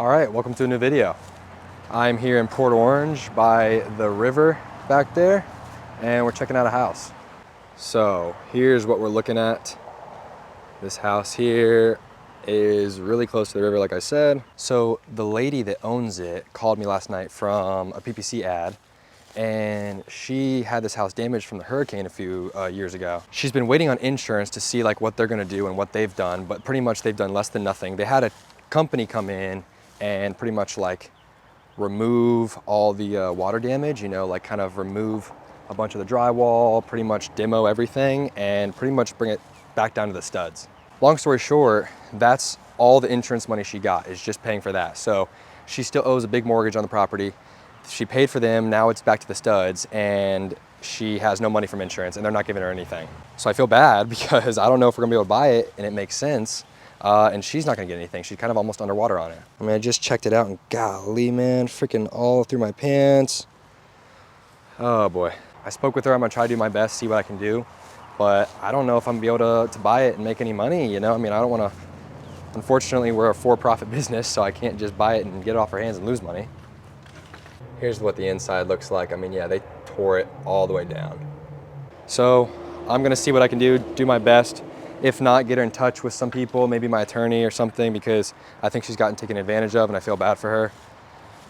All right, welcome to a new video. I'm here in Port Orange by the river back there, and we're checking out a house. So here's what we're looking at. This house here is really close to the river, like I said. So the lady that owns it called me last night from a PPC ad, and she had this house damaged from the hurricane a few years ago. She's been waiting on insurance to see like what they're gonna do and what they've done, but pretty much they've done less than nothing. They had a company come in and pretty much like remove all the water damage, you know, like kind of remove a bunch of the drywall, pretty much demo everything and pretty much bring it back down to the studs. Long story short, that's all the insurance money she got is just paying for that. So she still owes a big mortgage on the property. She paid for them, now it's back to the studs, and she has no money from insurance and they're not giving her anything. So I feel bad because I don't know if we're gonna be able to buy it and it makes sense. And she's not gonna get anything. She's kind of almost underwater on it. I mean, I just checked it out and golly, man, freaking all through my pants. Oh boy. I spoke with her, I'm gonna try to do my best, see what I can do, but I don't know if I'm gonna be able to buy it and make any money, you know? I mean, I don't wanna, unfortunately, we're a for-profit business, so I can't just buy it and get it off our hands and lose money. Here's what the inside looks like. I mean, yeah, they tore it all the way down. So I'm gonna see what I can do my best. If not, get her in touch with some people, maybe my attorney or something, because I think she's gotten taken advantage of and I feel bad for her.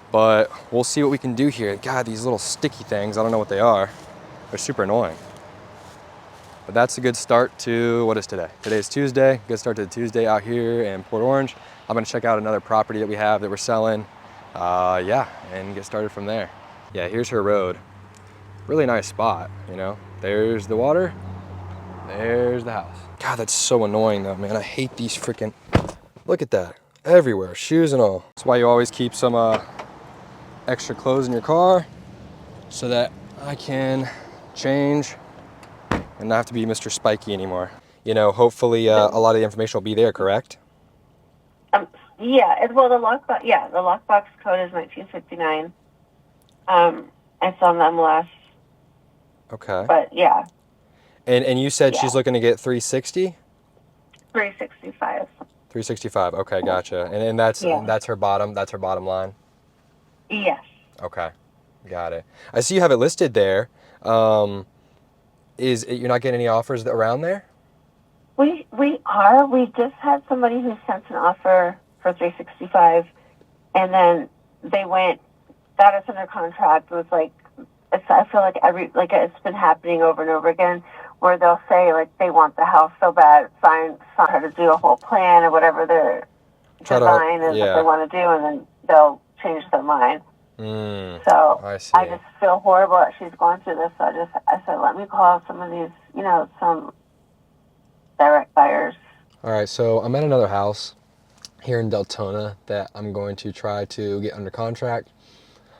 But we'll see what we can do here. God, these little sticky things, I don't know what they are. They're super annoying. But that's a good start to, what is today? Today's Tuesday, good start to the Tuesday out here in Port Orange. I'm gonna check out another property that we have that we're selling. Yeah, and get started from there. Yeah, here's her road. Really nice spot, you know? There's the water, there's the house. God, that's so annoying though, man. I hate these freaking, look at that, everywhere, shoes and all. That's why you always keep some extra clothes in your car so that I can change and not have to be Mr. Spiky anymore. You know, hopefully a lot of the information will be there, correct? Yeah, well, the lockbox code is 1959. It's on the MLS. Okay. But yeah. And you said she's looking to get 360? 365. 365. Okay, gotcha. And that's her bottom. That's her bottom line. Yes. Okay, got it. I see you have it listed there. You're not getting any offers around there? We are. We just had somebody who sent an offer for 365, and then they got us under contract. It was like, I feel like it's been happening over and over again, where they'll say like they want the house so bad, try to do a whole plan or whatever their design is that they want to do, and then they'll change their mind. So I just feel horrible that she's going through this. So I said, let me call some of these, you know, some direct buyers. All right, so I'm at another house here in Deltona that I'm going to try to get under contract.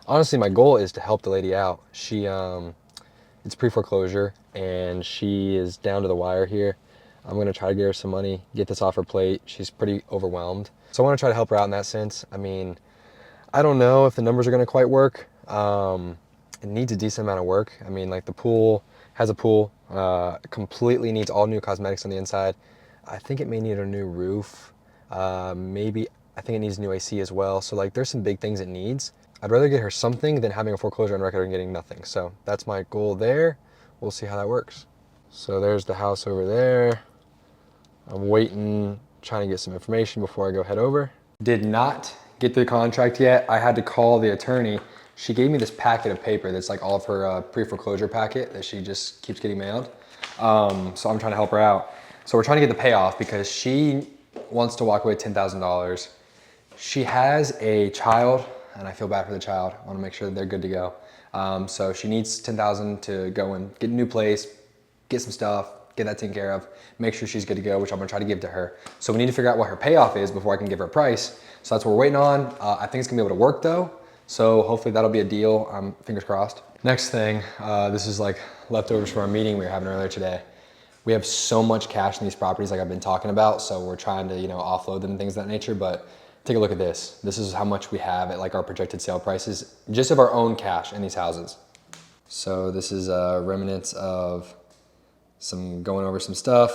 Honestly, my goal is to help the lady out. She, it's pre-foreclosure and she is down to the wire here. I'm gonna try to get her some money, get this off her plate. She's pretty overwhelmed. So I wanna try to help her out in that sense. I mean, I don't know if the numbers are gonna quite work. It needs a decent amount of work. I mean, like the pool has a pool, completely needs all new cosmetics on the inside. I think it may need a new roof. I think it needs new AC as well. So like there's some big things it needs. I'd rather get her something than having a foreclosure on record and getting nothing. So that's my goal there. We'll see how that works. So there's the house over there. I'm waiting, trying to get some information before I go head over. Did not get the contract yet. I had to call the attorney. She gave me this packet of paper that's like all of her pre-foreclosure packet that she just keeps getting mailed. So I'm trying to help her out. So we're trying to get the payoff because she wants to walk away with $10,000. She has a child, and I feel bad for the child. I want to make sure that they're good to go. So she needs $10,000 to go and get a new place, get some stuff, get that taken care of, make sure she's good to go, which I'm gonna try to give to her. So we need to figure out what her payoff is before I can give her a price. So that's what we're waiting on. I think it's gonna be able to work though. So hopefully that'll be a deal, fingers crossed. Next thing, this is like leftovers from our meeting we were having earlier today. We have so much cash in these properties like I've been talking about. So we're trying to, you know, offload them and things of that nature, but take a look at this. This is how much we have at like our projected sale prices, just of our own cash in these houses. So this is remnants of going over some stuff.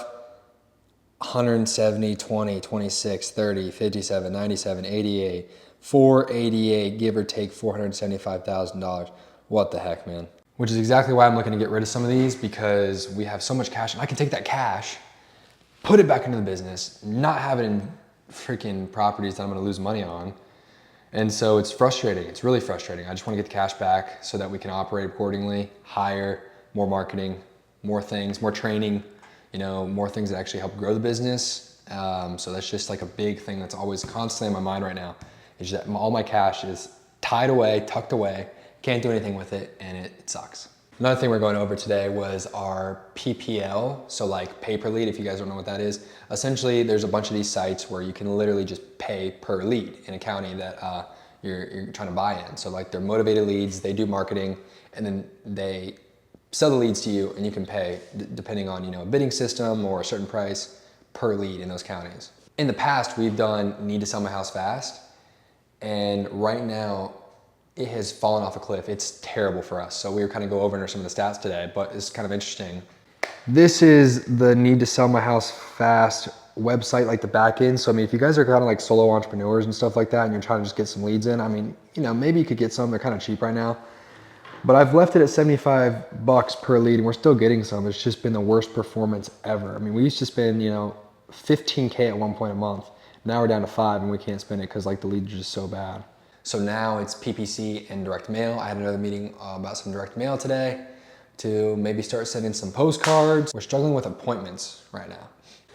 170, 20, 26, 30, 57, 97, 88, $488, give or take $475,000. What the heck, man? Which is exactly why I'm looking to get rid of some of these, because we have so much cash and I can take that cash, put it back into the business, not have it in freaking properties that I'm gonna lose money on. And so it's frustrating, it's really frustrating. I just wanna get the cash back so that we can operate accordingly, hire more marketing, more things, more training, you know, more things that actually help grow the business. So that's just like a big thing that's always constantly in my mind right now, is that all my cash is tied away, tucked away, can't do anything with it, and it sucks. Another thing we're going over today was our PPL, so like pay per lead, if you guys don't know what that is. Essentially, there's a bunch of these sites where you can literally just pay per lead in a county that you're trying to buy in. So like they're motivated leads, they do marketing, and then they sell the leads to you, and you can pay depending on, you know, a bidding system or a certain price per lead in those counties. In the past, we've done Need to Sell My House Fast, and right now, it has fallen off a cliff. It's terrible for us. So we were kind of go over some of the stats today, but it's kind of interesting. This is the Need to Sell My House Fast website, like the back end. So I mean, if you guys are kind of like solo entrepreneurs and stuff like that, and you're trying to just get some leads in, I mean, you know, maybe you could get some. They're kind of cheap right now, but I've left it at $75 per lead, and we're still getting some. It's just been the worst performance ever. I mean, we used to spend, you know, 15K at one point a month. Now we're down to 5, and we can't spend it because like the leads are just so bad. So now it's PPC and direct mail. I had another meeting about some direct mail today to maybe start sending some postcards. We're struggling with appointments right now.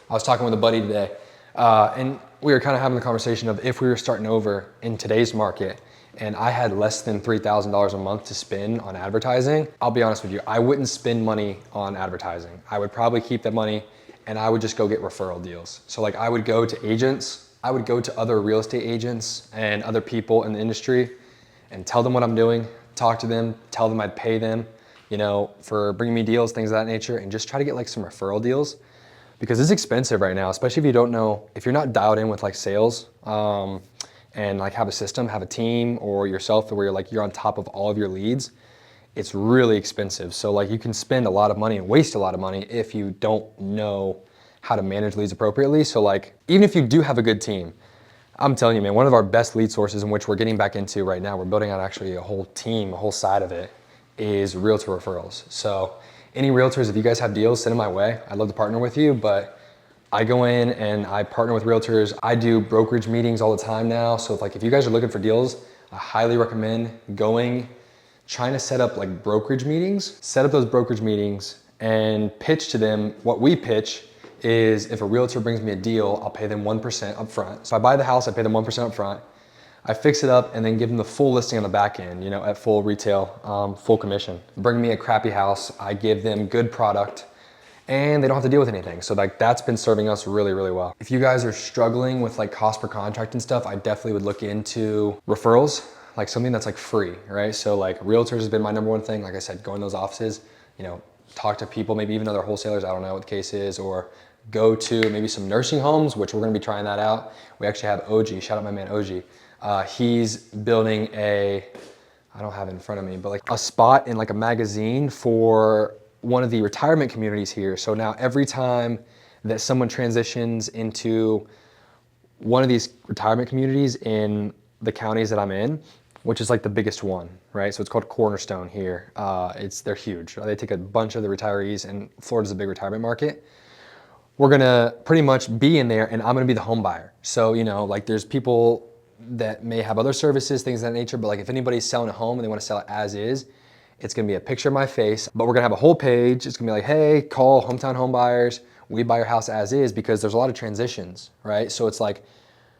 I was talking with a buddy today, and we were kind of having the conversation of if we were starting over in today's market and I had less than $3,000 a month to spend on advertising, I'll be honest with you, I wouldn't spend money on advertising. I would probably keep that money and I would just go get referral deals. So like I would go to agents, I would go to other real estate agents and other people in the industry and tell them what I'm doing, talk to them, tell them I'd pay them, you know, for bringing me deals, things of that nature, and just try to get like some referral deals, because it's expensive right now, especially if you don't know, if you're not dialed in with like sales and like have a system, have a team or yourself where you're on top of all of your leads, it's really expensive. So like you can spend a lot of money and waste a lot of money if you don't know how to manage leads appropriately. So like, even if you do have a good team, I'm telling you, man, one of our best lead sources, in which we're getting back into right now, we're building out actually a whole team, a whole side of it, is realtor referrals. So any realtors, if you guys have deals, send them my way. I'd love to partner with you, but I go in and I partner with realtors. I do brokerage meetings all the time now. So if you guys are looking for deals, I highly recommend trying to set up like brokerage meetings, set up those brokerage meetings and pitch to them. What we pitch is, if a realtor brings me a deal, I'll pay them 1% up front. So I buy the house, I pay them 1% up front. I fix it up and then give them the full listing on the back end, you know, at full retail, full commission. Bring me a crappy house, I give them good product, and they don't have to deal with anything. So like that's been serving us really, really well. If you guys are struggling with like cost per contract and stuff, I definitely would look into referrals, like something that's like free, right? So like realtors has been my number one thing. Like I said, go in those offices, you know, talk to people, maybe even other wholesalers, I don't know what the case is, or go to maybe some nursing homes, which we're gonna be trying that out. We actually have OG, shout out my man OG. He's building I don't have it in front of me, but like a spot in like a magazine for one of the retirement communities here. So now every time that someone transitions into one of these retirement communities in the counties that I'm in, which is like the biggest one, right? So it's called Cornerstone here. They're huge. They take a bunch of the retirees, and Florida's a big retirement market. We're gonna pretty much be in there, and I'm gonna be the home buyer. So, you know, like there's people that may have other services, things of that nature, but like if anybody's selling a home and they wanna sell it as is, it's gonna be a picture of my face, but we're gonna have a whole page. It's gonna be like, hey, call Hometown Home Buyers. We buy your house as is, because there's a lot of transitions, right? So it's like,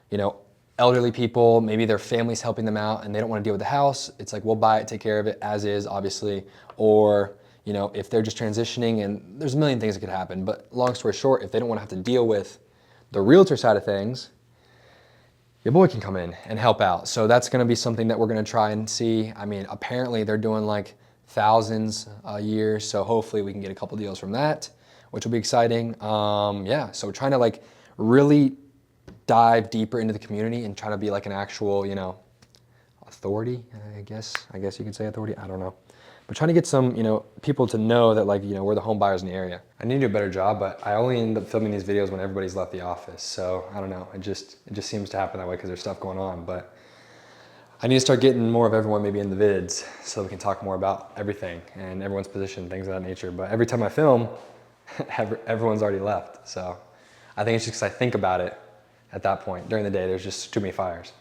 you know, elderly people, maybe their family's helping them out and they don't wanna deal with the house. It's like, we'll buy it, take care of it as is, obviously. Or, you know, if they're just transitioning, and there's a million things that could happen, but long story short, if they don't wanna have to deal with the realtor side of things, your boy can come in and help out. So that's gonna be something that we're gonna try and see. I mean, apparently they're doing like thousands a year, so hopefully we can get a couple deals from that, which will be exciting. Yeah, so we're trying to like really dive deeper into the community and try to be like an actual, you know, authority, I guess you could say authority, I don't know. But trying to get some, you know, people to know that like, you know, we're the home buyers in the area. I need to do a better job, but I only end up filming these videos when everybody's left the office. So I don't know, it just seems to happen that way because there's stuff going on. But I need to start getting more of everyone maybe in the vids so we can talk more about everything and everyone's position, things of that nature. But every time I film, everyone's already left. So I think it's just because I think about it at that point. During the day, there's just too many fires.